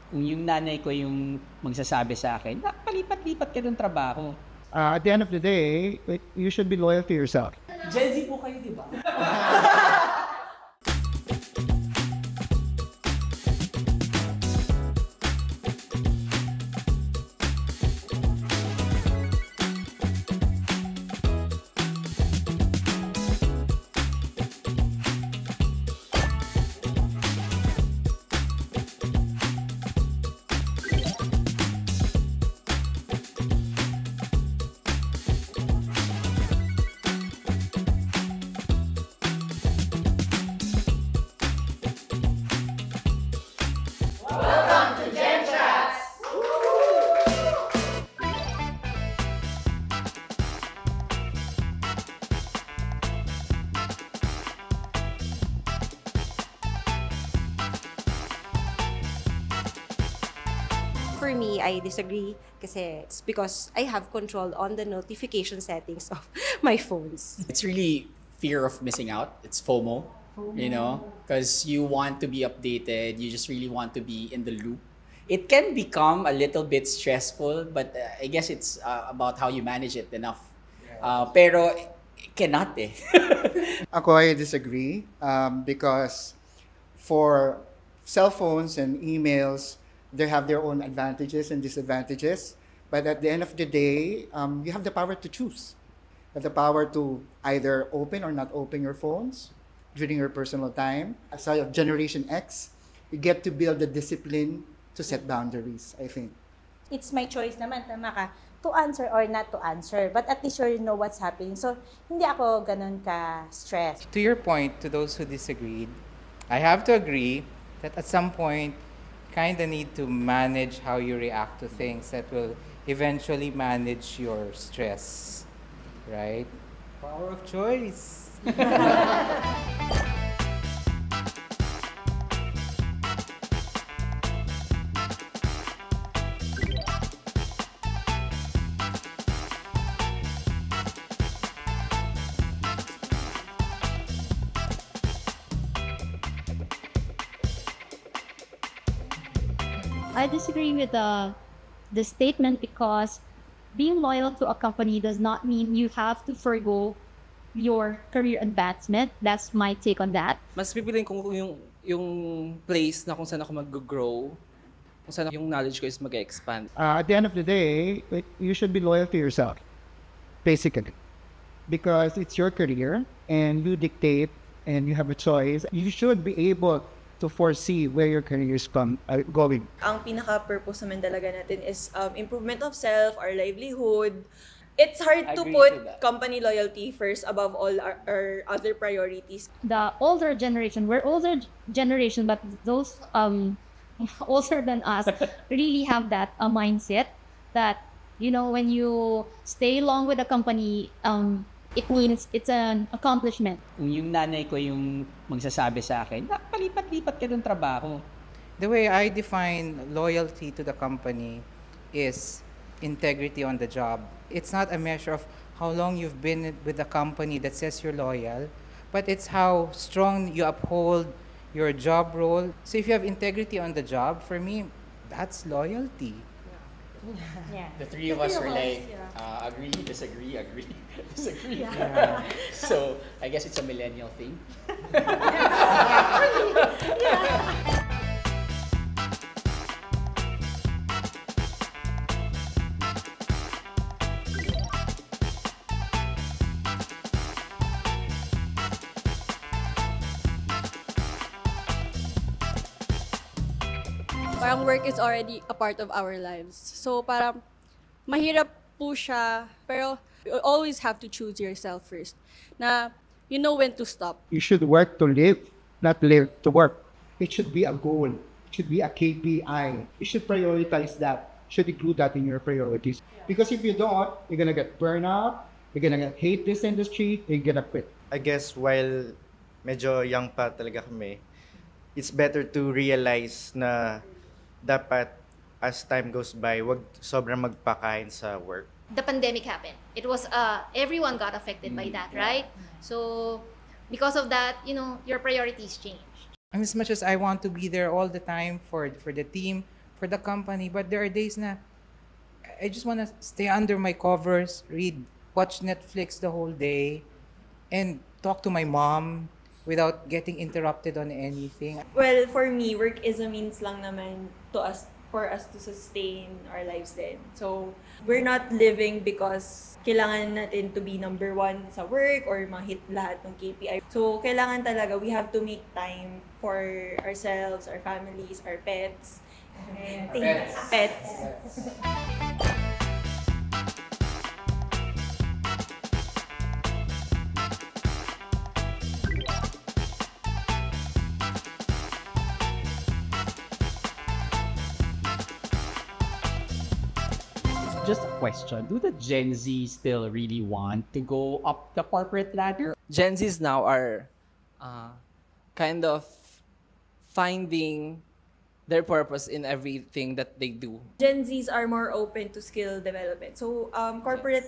Kung yung nanay ko yung magsasabi sa akin, palipat-lipat ka ng trabaho. At the end of the day, you should be loyal to yourself. Gen Z po kayo, di ba? For me, I disagree kasi it's because I have control on the notification settings of my phones. It's really fear of missing out. It's FOMO, you know, because you want to be updated. You just really want to be in the loop. It can become a little bit stressful, but I guess it's about how you manage it enough. Pero cannot eh. Ako, I disagree because for cell phones and emails, they have their own advantages and disadvantages. But at the end of the day, you have the power to choose. You have the power to either open or not open your phones during your personal time. As a Generation X, you get to build the discipline to set boundaries, I think. It's my choice naman, tama ka, to answer or not to answer. But at least you know what's happening. So, hindi ako ganun ka-stressed. To your point, to those who disagreed, I have to agree that at some point, kind of need to manage how you react to things that will eventually manage your stress, right? Power of choice. I disagree with the statement because being loyal to a company does not mean you have to forgo your career advancement. That's my take on that. Mas pipiliin ko yung place na kung saan ako mag-grow, kung saan yung knowledge ko is mag-expand. At the end of the day, you should be loyal to yourself, basically. Because it's your career and you dictate and you have a choice. You should be able to foresee where your career is going. Ang pinaka-purpose naman talaga natin is improvement of self, our livelihood. It's hard to put company loyalty first above all our other priorities. The older generation, we're older generation, but those older than us really have that mindset that, you know, when you stay long with a company, it means it's an accomplishment. Kung yung nanay ko yung magsasabi sa akin, palipat-lipat ka ng trabaho. The way I define loyalty to the company is integrity on the job. It's not a measure of how long you've been with the company that says you're loyal, but it's how strong you uphold your job role. So if you have integrity on the job, for me, that's loyalty. Yeah. The three of us were like, agree, disagree, agree, disagree. Yeah. So I guess it's a millennial thing. Parang work is already a part of our lives. So parang mahirap po siya, pero you always have to choose yourself first. Na you know when to stop. You should work to live, not live to work. It should be a goal. It should be a KPI. You should prioritize that. You should include that in your priorities. Because if you don't, you're gonna get burnout, you're gonna hate this industry, you're gonna quit. I guess while medyo young pa talaga kami, it's better to realize na dapat as time goes by, wag sobrang magpakain sa work. The pandemic happened. It was everyone got affected by that, right? So because of that, you know, your priorities change. And as much as I want to be there all the time for the team, for the company. But there are days na I just want to stay under my covers, watch Netflix the whole day, and talk to my mom without getting interrupted on anything. Well, for me, work is a means lang naman for us to sustain our lives din. So, we're not living because kailangan natin to be number one sa work or ma-hit lahat ng KPI. So, kailangan talaga, we have to make time for ourselves, our families, our pets. Pets. Just a question. Do the Gen Z still really want to go up the corporate ladder? Gen Zs now are kind of finding their purpose in everything that they do. Gen Zs are more open to skill development. So, corporate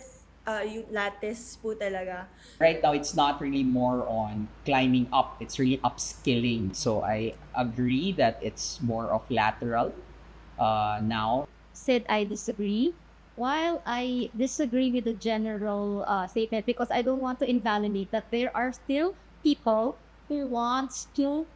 yung lattice po talaga. Right now, it's not really more on climbing up. It's really upskilling. So I agree that it's more of lateral now. Said I disagree. While I disagree with the general statement because I don't want to invalidate that there are still people who wants to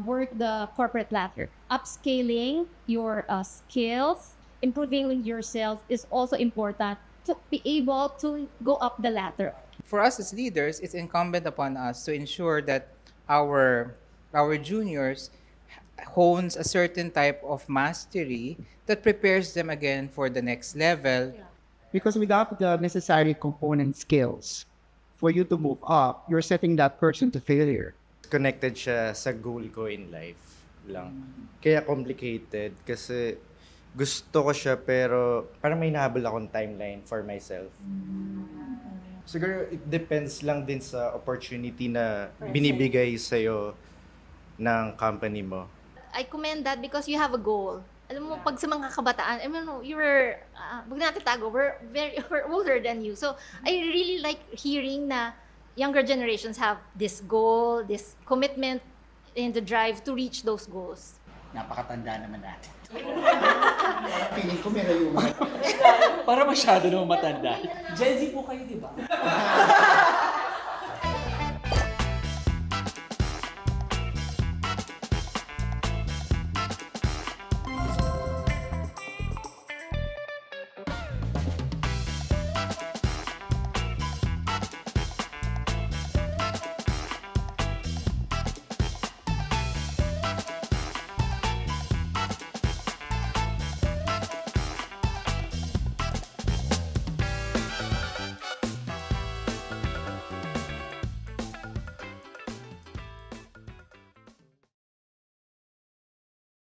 work the corporate ladder. Upscaling your skills, improving yourself is also important to be able to go up the ladder. For us as leaders, it's incumbent upon us to ensure that our juniors hones a certain type of mastery that prepares them again for the next level. Because without the necessary component skills for you to move up, you're setting that person to failure. Connected siya sa goal ko in life lang. Kaya complicated kasi gusto ko siya pero parang may nahabol akong timeline for myself. Siguro it depends lang din sa opportunity na binibigay sa'yo ng company mo. I commend that because you have a goal. Alam mo, pag sa mga kabataan, I mean, you were, wag natin tago, we're older than you. So, I really like hearing na younger generations have this goal, this commitment, and the drive to reach those goals. Napakatanda naman natin. Feeling ko meron yung Para masyado naman matanda. Gen Z po kayo, di ba?